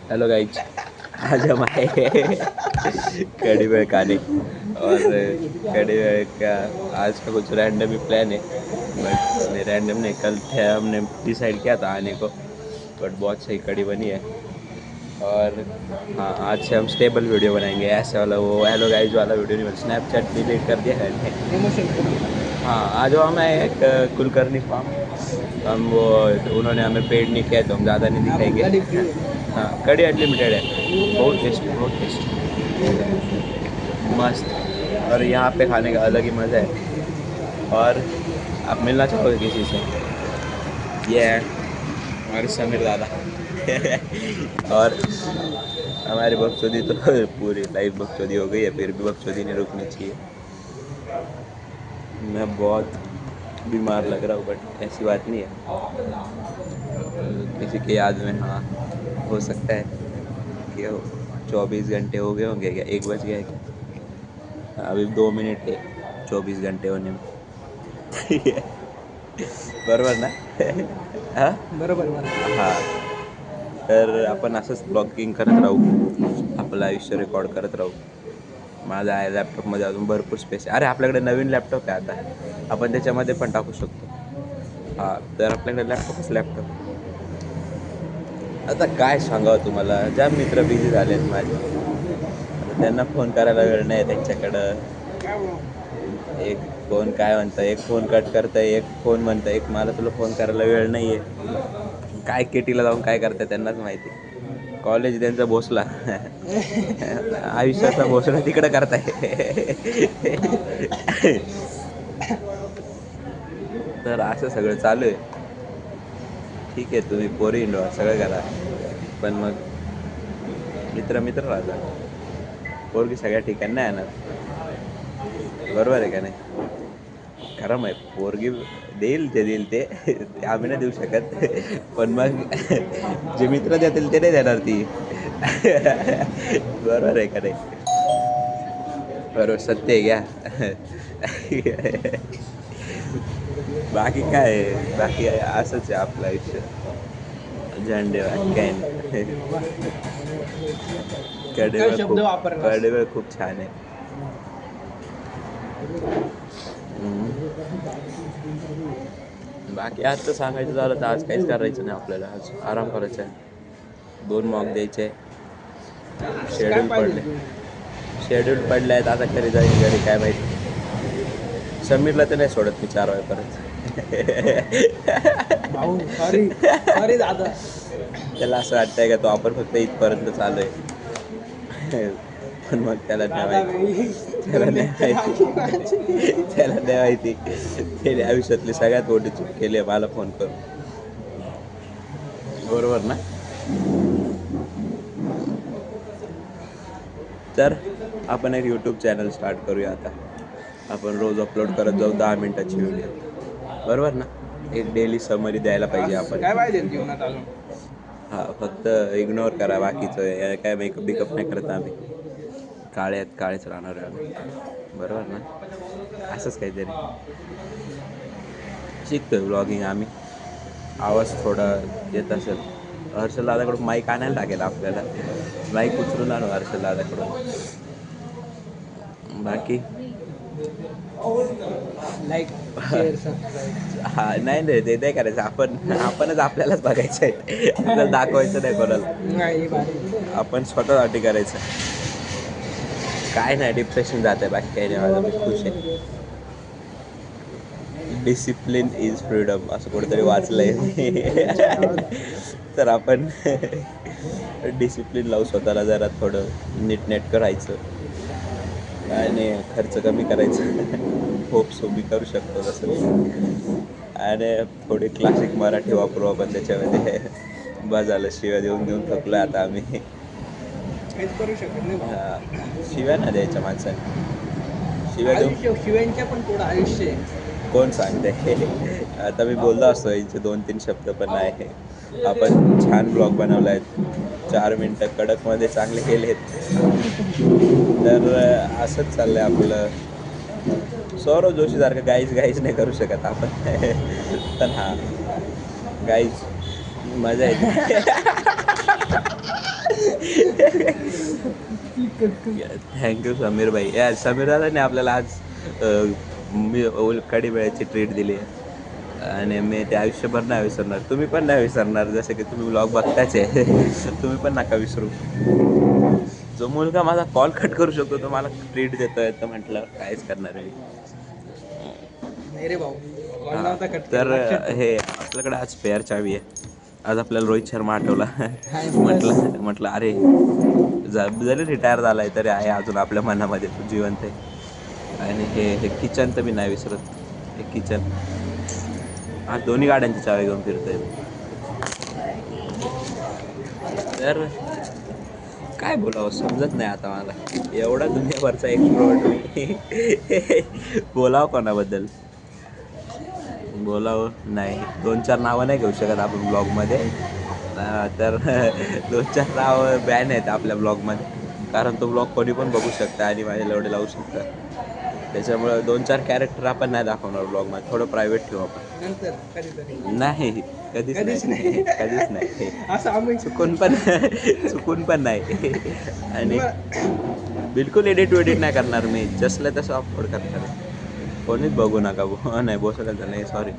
Hello guys, आज हम आए कड़ी भेल खाने और कड़ी भेल का आज का कुछ रैंडम ही प्लान है। बट नहीं, रैंडम नहीं, कल थे हमने डिसाइड किया था आने को। बट बहुत सही कड़ी बनी है। और हाँ, आज से हम स्टेबल वीडियो बनाएंगे, ऐसे वाला वो हेलो गाइज वाला वीडियो नहीं बना। स्नैपचैट डिलीट कर दिया है मैंने। हाँ, आज हम आए एक कुलकर्णी फार्म। हम वो उन्होंने हमें पेड नहीं किया तो हम ज़्यादा नहीं दिखाएंगे। हाँ, कड़ी अनलिमिटेड है। बहुत टेस्टी, बहुत टेस्टी, मस्त। और यहाँ पे खाने का अलग ही मज़ा है। और आप मिलना चाहोगे किसी से? ये है हमारे समीर दादा। और हमारी बकचोदी तो पूरी लाइफ बकचोदी हो गई है, फिर भी बकचोदी नहीं रुकनी चाहिए। मैं बहुत बीमार लग रहा हूँ बट ऐसी बात नहीं है। किसी के याद में हाँ, हो सकता है कि 24 घंटे हो गए होंगे क्या, 1 बज गया है क्या? अभी 2 मिनट है 24 घंटे होने में। बरोबर ना? हाँ बरोबर हाँ, तर आपण असंच ब्लॉगिंग करत राहू, आपलं आयुष्य रेकॉर्ड करत राहू. माझा आहे लॅपटॉपमध्ये अजून भरपूर स्पेस आहे. अरे आपल्याकडे नवीन लॅपटॉप आहे आता, आपण त्याच्यामध्ये पण टाकू शकतो. हां, तर आपल्याकडे लॅपटॉपच लॅपटॉप. आता काय सांगावं तुम्हाला, ज्या मित्र बिझी झालेत माझे, आता त्यांना फोन करायला वेळ नाही त्यांच्याकडं. एक फोन काय म्हणतं, एक फोन कट करतं, एक फोन म्हणतं, एक मला तुला फोन करायला वेळ नाही आहे. काय केटीला जाऊन काय करतं त्यांनाच माहिती. कॉलेज त्यांचा भोसला. आयुष्याचा भोसला तिकडं करताय. तर असं सगळं चालू आहे. ठीक आहे, तुम्ही पोरी हिंडवा, सगळं करा, पण मग मित्र मित्र राहतात. पोरगी सगळ्या ठिकाणी नाही येणार. बरोबर आहे का नाही? खरं आहे, पोरगी देईल ते देईल ते आम्ही नाही देऊ शकत. पण मग जे मित्र देतील ते नाही देणार ती. बरोबर आहे का नाही? बरोबर, सत्य आहे घ्या. बाकी काय आहे? बाकी असंच आहे आपलं आयुष्य. झंडे बाकी काय नाही. काय कडेवर शब्द खूप वापरलास? कडेवर खूप छान आहे. हम्म. बाकी आज तर सांगायचं झालं तर आज काहीच करायचं नाही आपल्याला. आज आराम करायचा आहे. 2 मॉक द्यायचे. असं काय शेड्यूल पाहिजे पडले, तू? शेड्यूल पडले आहेत. आता घरी जाईल, घरी काय माहिती. समीरला तर नाही सोडत मी 4 वाजेपर्यंत. भाऊ सॉरी सॉरी दादा. त्याला असं वाटतंय का तो आपण फक्त इथपर्यंत चालू आहे. पण मग त्याला नाही दादा माहिती. मी त्याला 2 नाही लेक्चर आली माहिती. माझी. त्याला नाही माहिती. त्याने आयुष्यातली सगळ्यात मोठी चूक केली आहे मला फोन करून. बरोबर ना? तर आपण एक यूट्यूब चॅनल स्टार्ट करूया आता. आपण रोज अपलोड करत जाऊ 10 मिनिटाची व्हिडिओ. बरोबर ना? एक डेली समरी द्यायला पाहिजे असं आपण. काय पाहिजे जीवनात अजून? हां, फक्त इग्नोर करा बाकीचं. या काय मेकअप बिकअप नाही करत आम्ही. काळे आहेत, काळेच राहणार आहे आम्ही. बरोबर ना? असंच काहीतरी. शिकतोय ब्लॉगिंग आम्ही. आवाज थोडा येत असेल. हर्षल दादाकडून माईक आणायला लागेल आपल्याला. माईक उचलून आणू हर्षल दादाकडून. बाकी लाईक शेअर सबस्क्राईब. हां, नाही नाही, ते नाही करायचं. आपणच आपल्यालाच बघायचं आहे. आपल्याला दाखवायचं नाही कोणाला. नाही भारी. आपण स्वतःसाठी करायचं. काय नाही, डिप्रेशन जात आहे, बाकी काही नाही. माझं मी खुश आहे. डिसिप्लिन इज फ्रीडम असं कुठेतरी वाचलंय मी. तर आपण डिसिप्लिन लावू स्वतःला, जरा थोडं नीटनेटकं राहायचं आणि खर्च कमी करायचा. होप्स उभी करू शकतो तसं. आणि थोडी क्लासिक मराठी वापरू आपण त्याच्यामध्ये. बस झालं, शिव्या देऊन देऊन थकलो आता आम्ही. काहीच करू शकत नाही भाऊ. हां, शिव्या नाही द्यायच्या माणसाने. शिव्या देऊन आयुष्य शिवांच्या पण पुढं आयुष्य आहे. कोण सांगते? आता मी बोललो असतो, यांचे 2-3 शब्द पण आहे. आपण छान ब्लॉग बनवला आहे, 4 मिनटं कडकमध्ये चांगले केलेत. तर असंच चाललंय आपलं. सौरव जोशीसारखं गाईज गाईज नाही करू शकत आपण. पण हां, गाईज मजा येते. थँक्यू समीर भाई. या समीर दादाने आपल्याला आज मी कढी वेळेची ट्रीट दिली आहे आणि मी ते आयुष्यभर नाही विसरणार. तुम्ही पण नाही विसरणार, जसे की तुम्ही व्लॉग बघताच आहे. तुम्ही पण नका विसरू. जो मुलगा माझा कॉल कट करू शकतो तो मला ट्रीट देतोय, तर म्हटलं काहीच करणार आहे. नाही रे भाऊ, कॉल हां, नव्हता कट तर केला. हे आपल्याकडे आज स्पेअर चावी आहे. आज आपल्याला रोहित शर्मा आठवला. हाय, म्हटलं अरे जरी रिटायर झाला आहे तरी आहे अजून आपल्या मनामध्ये तो जिवंत आहे. आणि हे किचन तर मी नाही विसरत. हे किचन आज दोन्ही गाड्यांची चावी घेऊन फिरतोय. तर काय बोलावं समजत नाही आता मला. एवढा दुनियाभरचा एक्सप्लोअर बोलावं कोणाबद्दल बोलावं नाही. 2-4 नावं नाही घेऊ शकत आपण ब्लॉगमध्ये. तर 2-4 नावं बॅन आहेत आपल्या ब्लॉगमध्ये, कारण तो ब्लॉग कोणी पण बघू शकतं आणि माझ्या लवडे लावू शकतं. त्याच्यामुळं 2-4 कॅरेक्टर आपण नाही दाखवणार ब्लॉगमध्ये. थोडं प्रायव्हेट ठेवू आपण. नंतर कधीतरी. नाही कधीच नाही. कधीच नाही. असं आम्ही चुकून पण नाही. आणि बिलकुल एडिट नाही करणार मी. जसलं तसं अपलोड करणार. कोणीच बघू नका. नाही बोसायचं नाही, सॉरी.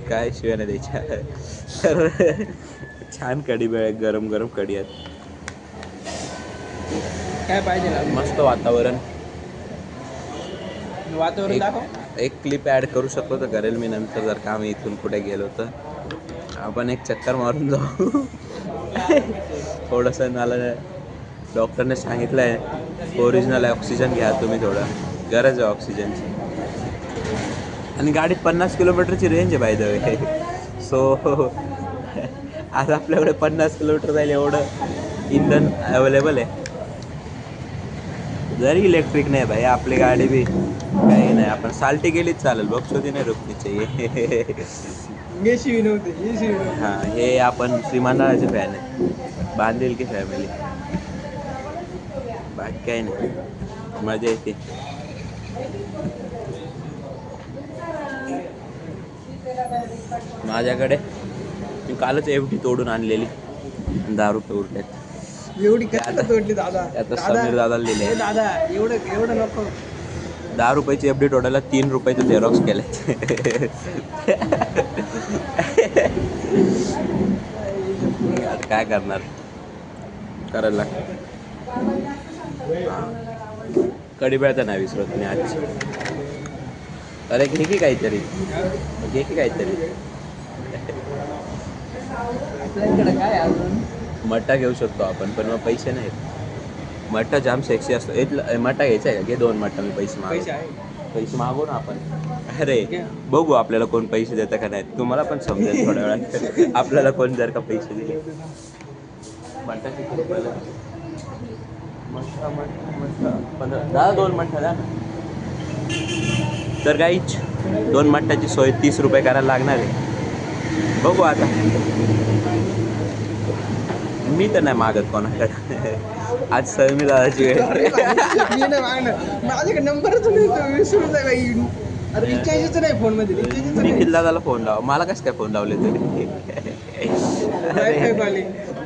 काय शिव्या नाही द्यायच्या. तर छान कढी वेळ, गरम गरम कढी आहेत. काय पाहिजे ना? मस्त वातावरण. वातावरण दाखव. एक क्लिप ॲड करू शकतो तर करेल मी नंतर, जर का आम्ही इथून कुठे गेलो तर आपण एक चक्कर मारून जाऊ. थोडंसं मला डॉक्टरने सांगितलं आहे ओरिजिनल ऑक्सिजन घ्या तुम्ही, थोडं गरज आहे ऑक्सिजनची. आणि गाडीत 50 किलोमीटरची रेंज आहे बाय द वे. सो आज आपल्याकडे 50 किलोमीटर जाईल एवढं इंधन अवेलेबल आहे. जरी इलेक्ट्रिक नाही भाई आपली गाडी बी काही नाही. आपण साल्टी गेलीच चालेल, बक्षोदी नाही रुकनी चाहिए. हां, हे आपण श्रीमंडळाचे फॅन आहेत, बांधील की फॅमिली. बाकी काही नाही, मजा येते. माझ्याकडे मी कालच एवढी तोडून आणलेली, 10 रुपये उरलेत. एवढी कशाला तोडली दादा? आता समीर दादाला लिहिले. ए दादा, एवढं नको. 10 रुपयाची एफडी टोटाला 3 रुपयाचे झेरॉक्स केले. आता काय करणार, करायला लागतं. कढीबेळचा नाही विसरत मी आज. अरे घे की काहीतरी, घे की काहीतरी. आपल्याकडे काय अजून? मट्टा घेऊ शकतो आपण, पण मग पैसे नाहीत. मट्टा जाम सेक्सी असतो. मट्टा घ्यायचा आहे का? घे 2 मट्टा. मी पैसे मागू ना आपण. अरे बघू आपल्याला कोण पैसे देतं का नाही, तुम्हाला पण समजेल थोड्या वेळात. आपल्याला कोण जर का पैसे दिले. मट्टाची खूप रुपयाला मट्टा 15 2 मट्टा द्या ना. तर काहीच 2 मट्टाची सोय 30 रुपये करायला लागणार आहे. बघू आता. मी तर नाही मागत कोणाकडे. आज समीर दादाची वेळ. माझ्याकडे नंबरच नाही, विसरून जाय बाई. अरे रिचार्जच नाही फोन मध्ये. निखिल दादाला फोन लावा. मला कसं काय फोन लावले तुम्ही?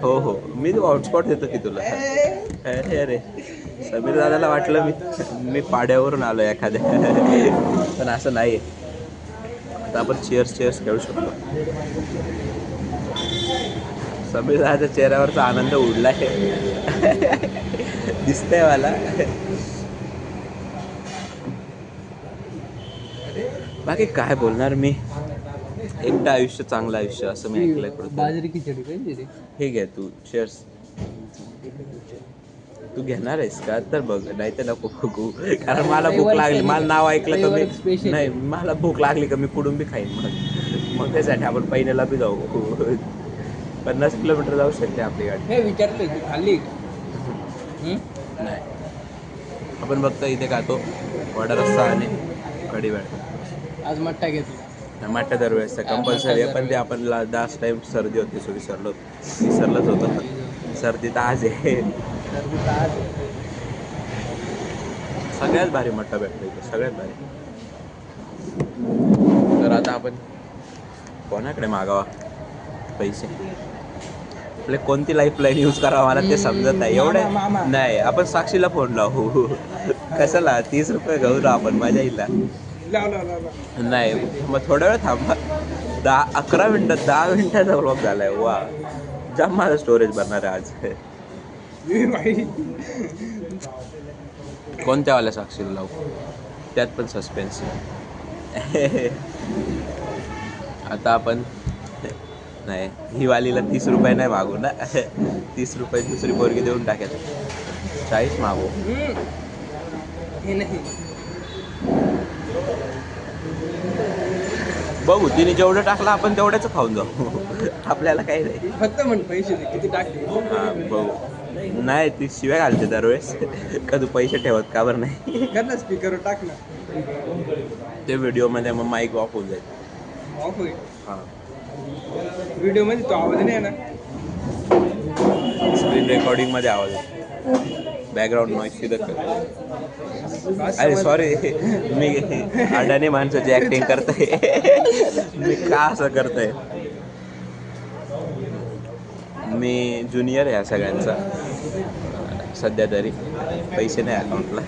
हो हो, मी हॉटस्पॉट देतो की तुला. अरे समीर दादाला वाटलं मी पाड्यावरून आलो एखाद्या, पण असं नाही. आता आपण चेअर्स खेळू शकतो. समीर दादाच्या चेहऱ्यावरचा आनंद उडलाय. दिसतंय मला. बाकी काय बोलणार मी. एकटं आयुष्य चांगलं आयुष्य असं मी ऐकलंय. बाजरी खिचडी पाहिजे रे. हे घे तू चेअर्स. तू घेणार आहेस का? तर बघ, नाही तर नको बघू. कारण मला भूक लागली. मला नाव ऐकलं का मी नाही, मला भूक लागली का मी कुठून बी खाईन. मग त्यासाठी आपण पहिल्याला बी जाऊ. 50 किलोमीटर जाऊ शकते आपली गाडी. हे विचारतोय तू खाल्ली? नाही, आपण फक्त इथे खातो वडा रस्सा आणि कढी वेळ. आज मट्टा घेतला. मट्टा दरवेळेस कंपल्सरी आहे, पण ते आपण लास्ट टाइम सर्दी होती, सो विसरलंच होतं. सर्दी तर आज आहे. सगळ्यात भारी मट्टा भेटतो इथे, सगळ्यात भारी. तर आता आपण कोणाकडे मागावा पैसे? आपले कोणती लाईफलाईन यूज करावं मला ते समजत नाही एवढे. मामा. नाही आपण साक्षीला फोन लावू. कशाला 30 रुपये घेऊ ना आपण मजा येईल. लाव. नाही मग थोडा वेळ थांबा. 11 मिनटं 10 मिनिटाचा व्लॉग झालाय. वा जाम माझं स्टोरेज भरणार आहे आज. कोणत्या वाल्या साक्षीला लावू त्यात पण सस्पेन्स. आता आपण नाही ही वालीला 30 रुपये नाही मागू ना. 30 रुपये दुसरी पोरगी देऊन टाकेल. 40 मागू. हे नाही बघू तिने जेवढं टाकलं आपण तेवढ्याच खाऊन जाऊ. आपल्याला काही नाही. फक्त म्हण पैसे दे किती टाकले. हां बघू. नाही ती शिव्या घालते दरवेळेस. का तू पैसे ठेवत का बरं नाही. कर ना स्पीकर टाक ना. ते व्हिडिओमध्ये मग माईक ऑफ होऊन जाईल. ऑफ होईल हां व्हिडिओ मध्ये तो आवाज नाही ना. स्क्रीन रेकॉर्डिंगमध्ये आवाज येतो. बॅकग्राऊंड नॉईज तिथं कर. अरे सॉरी मी अडाणी माणसाची ॲक्टिंग करतोय. मी का असं करतोय. मी ज्युनियर आहे ह्या सगळ्यांचा सध्या तरी. पैसे नाही अकाउंटला.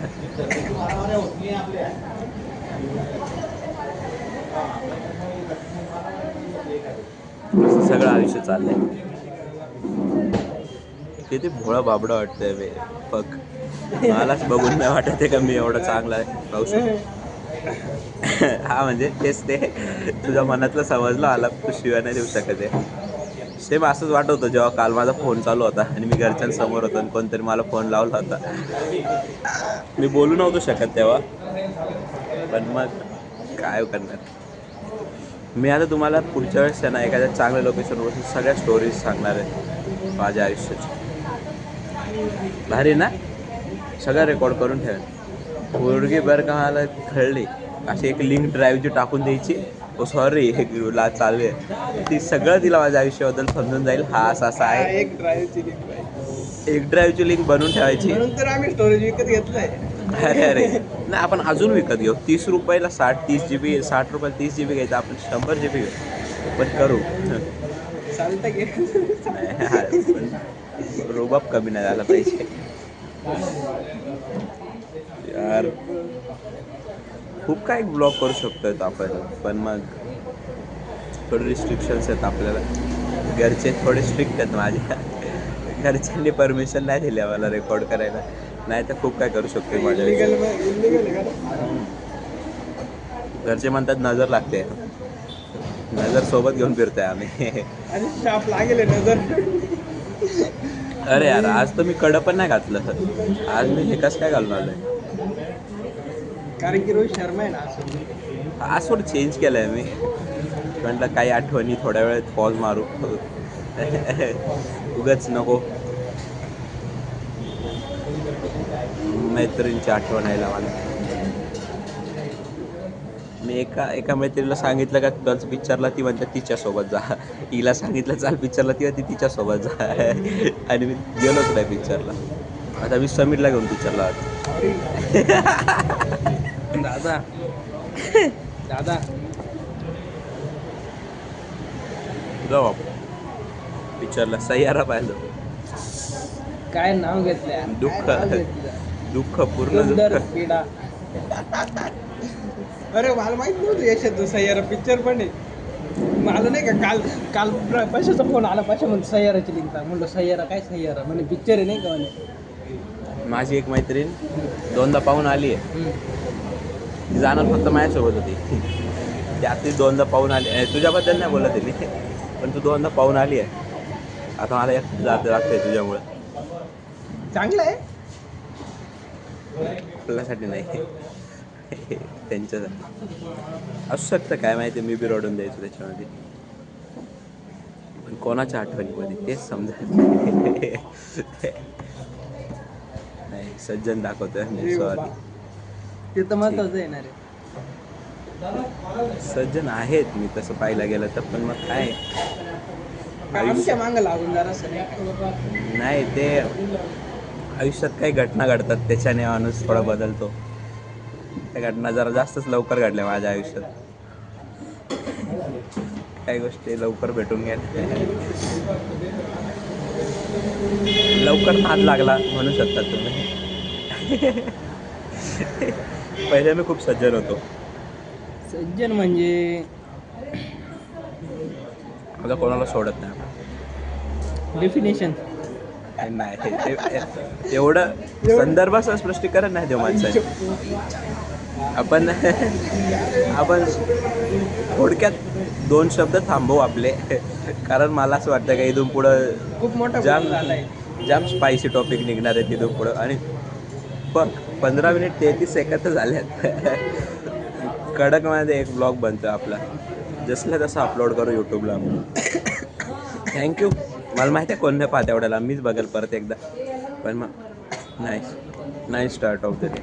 असं सगळं आयुष्य चाललंय. किती भोळा बाबडा वाटतंय बे. फक मलाच बघून नाही वाटत आहे का मी एवढा चांगला राहू शकतो. हा म्हणजे तेच ते तुझ्या मनातलं समजलं आला. तू शिव्या नाही देऊ शकत आहे. सेम असंच वाटत होतं जेव्हा काल माझा फोन चालू होता आणि मी घरच्यांसमोर होतो आणि कोणतरी मला फोन लावला होता. मी बोलू नव्हतो शकत तेव्हा. पण मग काय करणार. मी आता तुम्हाला पुढच्या वेळेस ना एखाद्या चांगल्या लोकेशनवर सगळ्या स्टोरीज सांगणार आहे माझ्या आयुष्याची. भारी ना. सगळं रेकॉर्ड करून ठेवेन. पोरगी बरं का मला कळली अशी एक लिंक ड्राईव्हची टाकून द्यायची. ओ सॉरी एक ला चालू आहे ती सगळं तिला माझ्या आयुष्याबद्दल समजून जाईल. हा असा आहे. एक ड्राईव्हची लिंक बनवून ठेवायची. म्हणून तर आम्ही स्टोरेज विकत घेतलंय. अरे नाही आपण अजून विकत घेऊ. 30 रुपयाला 30 GB 60 रुपयाला 30 GB घ्यायचं. आपण 100 GB घेऊ. पण करू. चालतं घे. पण रुबाब कमी नाही झाला पाहिजे यार. खूप काही ब्लॉग करू शकतोय आपण. पण मग थोडे रिस्ट्रिक्शन्स आहेत आपल्याला. घरचे थोडे स्ट्रिक्ट आहेत माझ्या. घरच्यांनी परमिशन नाही दिली मला रेकॉर्ड करायला. नाही तर खूप काय करू शकतो माझ्या. घरचे म्हणतात नजर लागते. नजर सोबत घेऊन फिरतोय आम्ही. आणि शाप लागेल नजर. अरे यार आज तर मी कडं पण नाही घातलं. आज मी हे कसं काय घालून आलोय. कारण की रोहित शर्मा आहे ना. आज थोडं चेंज केलं आहे मी. म्हटलं काही आठवणी थोड्या वेळात पॉज मारू. उगाच नको मैत्रिणीची आठवण यायला मला. मी एका मैत्रिणीला सांगितलं का तुझं पिक्चरला ती म्हणते तिच्यासोबत जा. हिला सांगितलं चाल पिक्चरला ती ती तिच्यासोबत जा. आणि मी गेलोच नाही पिक्चरला. आता मी समीरला घेऊन पिक्चरला दादा दादा जाऊ आपण पिक्चरला. सह्यारा पाहिलं. काय नाव घेतलंय. दुःख पूर्ण दुःख. अरे मला माहित नव्हतं यशात सह्यारा पिक्चर पण आहे. मला नाही का काल पैशाचा फोन आला. पैसा म्हणतो सह्याराची लिंक टाक. म्हणलं सह्यारा काय सह्यारा म्हणे पिक्चर आहे नाही का म्हणे. माझी एक मैत्रीण 2दा पाहून आली आहे. ती जाणार फक्त माझ्यासोबत होती. त्यात ती 2दा पाहून आली. तुझ्याबद्दल नाही बोलत मी. पण तू 2दा पाहून आली आहे. आता मला एक लागतंय तुझ्यामुळं. चांगलं आहे. आपल्यासाठी नाही त्यांच्यासाठी असू शकतं काय माहिती. मी बी रडून द्यायचो त्याच्यामध्ये. पण कोणाच्या आठवणीमध्ये तेच समजा नाही. सज्जन दाखवतोय मी. सॉरी ते तर महत्वाचं येणार आहे. सज्जन आहेत मी तसं पाहायला गेलं तर. पण मग काय आमच्या मागं लागून जरा नाही. ते आयुष्यात काही घटना घडतात त्याच्याने माणूस थोडा बदलतो. त्या घटना जरा जास्तच लवकर घडल्या माझ्या आयुष्यात. काही गोष्टी लवकर भेटून गेल्या. लवकर नाद लागला म्हणू शकता तुम्ही. पहिले मी खूप सज्जन होतो. सज्जन म्हणजे आता कोणाला सोडत नाही. डेफिनेशन. नाही एवढं संदर्भाचं स्पष्टीकरण नाही देऊ माणसाने. आपण थोडक्यात 2 शब्द थांबवू आपले, कारण मला असं वाटतं का इथून पुढं खूप मोठा जाम स्पायसी टॉपिक निघणार आहे तिथून पुढं. आणि बघ 15 मिनिट 33 सेकंद झाल्यात. कडकमध्ये एक ब्लॉग बनतो आपला, जसलं तसं अपलोड करू यूट्यूबला. थँक्यू. मला माहिती आहे कोण नाही पाहत एवढ्याला, मीच बघेल परत एकदा. पण मग nice start of the day.